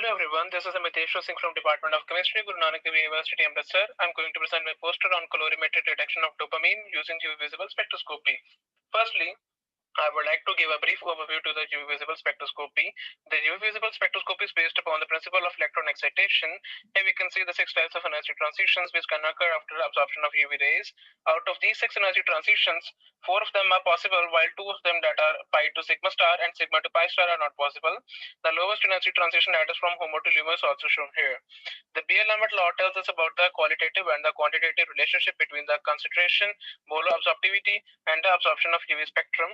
Hello everyone, this is Amitesh Singh from Department of Chemistry, Guru Nanak Dev University, Amritsar. I'm going to present my poster on colorimetric detection of dopamine using UV visible spectroscopy. Firstly, I would like to give a brief overview to the UV visible spectroscopy. The UV visible spectroscopy is based upon the principle of electron excitation. Here we can see the six types of energy transitions which can occur after absorption of UV rays. Out of these six energy transitions, four of them are possible, while two of them that are pi to sigma star and sigma to pi star are not possible. The lowest energy transition, that is from HOMO to LUMO, is also shown here. The Beer-Lamont law tells us about the qualitative and the quantitative relationship between the concentration, molar absorptivity, and the absorption of UV spectrum.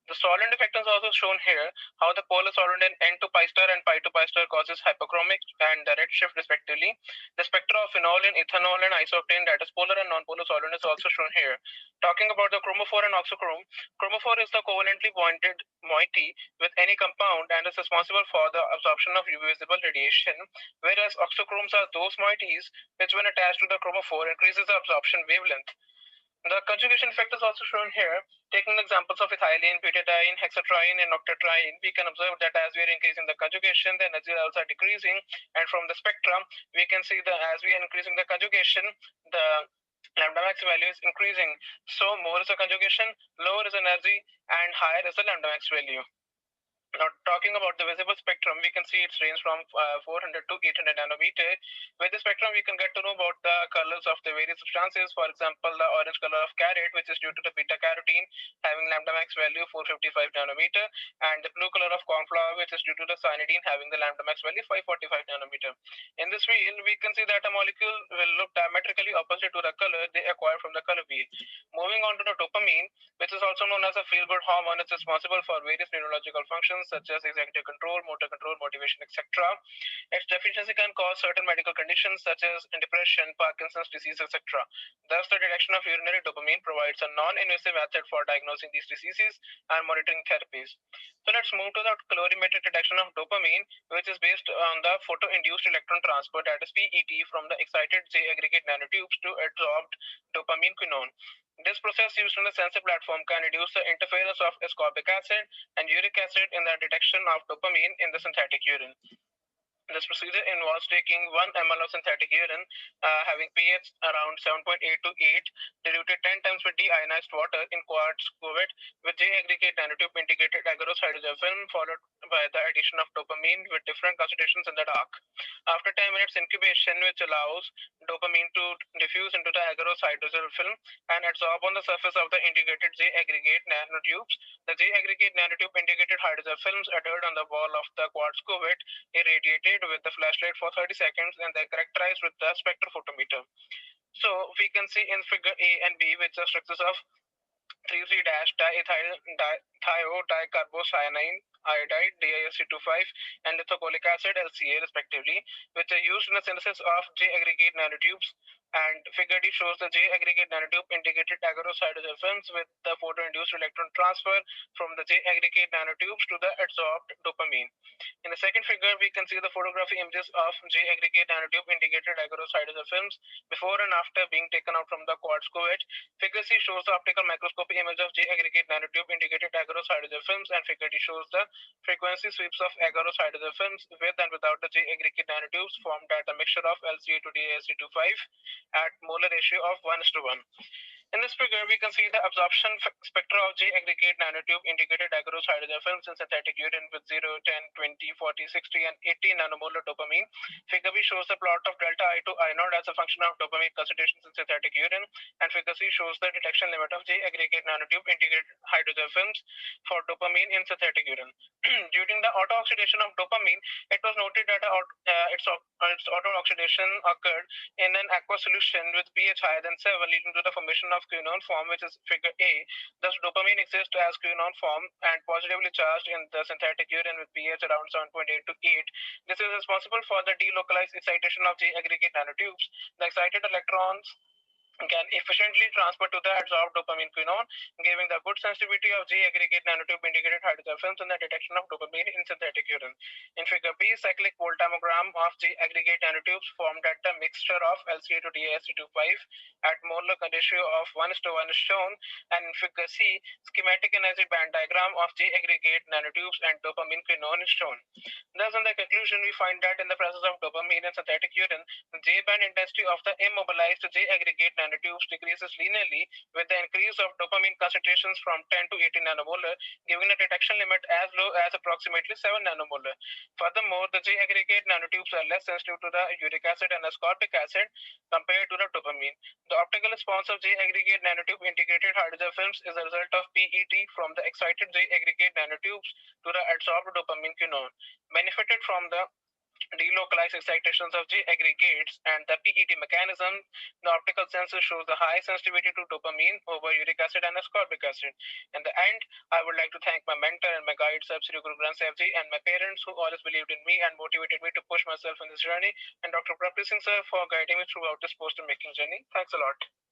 The solvent effect is also shown here, how the polar solvent in N to pi star and pi to pi star causes hypochromic and the red shift respectively. The spectra of phenol and ethanol and isooctane, that is polar and non-polar solvent, is also shown here. Talking about the chromophore and oxochrome, chromophore is the covalently bonded moiety with any compound and is responsible for the absorption of UV visible radiation, whereas oxochromes are those moieties which when attached to the chromophore increases the absorption wavelength. The conjugation effect is also shown here. Taking examples of ethylene, butadiene, hexatriene, and octatriene, we can observe that as we are increasing the conjugation, the energy levels are decreasing. And from the spectrum, we can see that as we are increasing the conjugation, the lambda max value is increasing. So more is the conjugation, lower is energy, and higher is the lambda max value. Now, talking about the visible spectrum, we can see it's range from 400 to 800 nanometer. With the spectrum, we can get to know about the colors of the various substances. For example, the orange color of carrot, which is due to the beta carotene, having lambda max value 455 nanometer, and the blue color of cornflower, which is due to the cyanidine, having the lambda max value 545 nanometer. In this wheel, we can see that a molecule will look diametrically opposite to the color they acquire from the color wheel. Moving on to the dopamine, which is also known as a feel-good hormone, it's responsible for various neurological functions such as executive control, motor control, motivation, etc. Its deficiency can cause certain medical conditions such as depression, Parkinson's disease, etc. Thus, the detection of urinary dopamine provides a non-invasive method for diagnosing these diseases and monitoring therapies. So let's move to the colorimetric detection of dopamine, which is based on the photo-induced electron transfer, that is PET, from the excited J aggregate nanotubes to adsorbed dopamine quinone. This process used on the sensor platform can reduce the interference of ascorbic acid and uric acid in the detection of dopamine in the synthetic urine. This procedure involves taking 1 ml of synthetic urine having pH around 7.8 to 8, diluted 10 times with deionized water in quartz cuvette with J aggregate nanotube integrated agarose hydrogel film, followed by the addition of dopamine with different concentrations in the dark. After 10 minutes incubation, which allows dopamine to diffuse into the agarose hydrogel film and absorb on the surface of the integrated J aggregate nanotubes, the J aggregate nanotube integrated hydrogel films adhered on the wall of the quartz cuvette irradiated with the flashlight for 30 seconds and they're characterized with the spectrophotometer. So we can see in figure A and B, which are structures of 3,3-diethyl dicarbocyanine iodide DISC25 and lithocholic acid LCA respectively, which are used in the synthesis of J aggregate nanotubes. And figure D shows the J aggregate nanotube integrated agarose hydrogel films with the photo-induced electron transfer from the J aggregate nanotubes to the adsorbed dopamine. In the second figure, we can see the photography images of J aggregate nanotube integrated agarose hydrogel films before and after being taken out from the quartz cuvette. Figure C shows the optical microscopy image of J aggregate nanotube integrated agarose hydrogel films, and figure D shows the frequency sweeps of agarose hydrogel films with and without the J aggregate nanotubes formed at a mixture of LCA to DASC25 at molar ratio of 1:1. In this figure, we can see the absorption spectra of J aggregate nanotube integrated agarose hydrogel films in synthetic urine with 0, 10, 20, 40, 60, and 80 nanomolar dopamine. Figure B shows the plot of delta I to I naught as a function of dopamine concentrations in synthetic urine, and figure C shows the detection limit of J aggregate nanotube integrated hydrogel films for dopamine in synthetic urine. During the auto-oxidation of dopamine, it was noted that its auto-oxidation occurred in an aqueous solution with pH higher than 7, leading to the formation of quinone form, which is figure A. Thus, dopamine exists as quinone form and positively charged in the synthetic urine with pH around 7.8 to 8. This is responsible for the delocalized excitation of J aggregate nanotubes. The excited electrons can efficiently transfer to the adsorbed dopamine quinone, giving the good sensitivity of G-aggregate nanotube indicated hydrogel films in the detection of dopamine in synthetic urine. In figure B, cyclic voltammogram of G-aggregate nanotubes formed at the mixture of LCA to DASC25 at molar ratio of 1:1 is shown, and in figure C, schematic energy band diagram of G-aggregate nanotubes and dopamine quinone is shown. Thus, in the conclusion, we find that in the presence of dopamine in synthetic urine, the J-band intensity of the immobilized J-aggregate nanotubes decreases linearly with the increase of dopamine concentrations from 10 to 18 nanomolar, giving a detection limit as low as approximately 7 nanomolar. Furthermore, the J-aggregate nanotubes are less sensitive to the uric acid and ascorbic acid compared to the dopamine. The optical response of J-aggregate nanotube integrated hydrogel films is a result of PET from the excited J-aggregate nanotubes to the adsorbed dopamine quinone. Benefited from the delocalized excitations of J aggregates and the PET mechanism, the optical sensor shows the high sensitivity to dopamine over uric acid and ascorbic acid. In the end, I would like to thank my mentor and my guide, Sir Sri Guru Granth Sahib Ji, and my parents who always believed in me and motivated me to push myself in this journey, and Dr. Prabhat Singh Sir for guiding me throughout this poster making journey. Thanks a lot.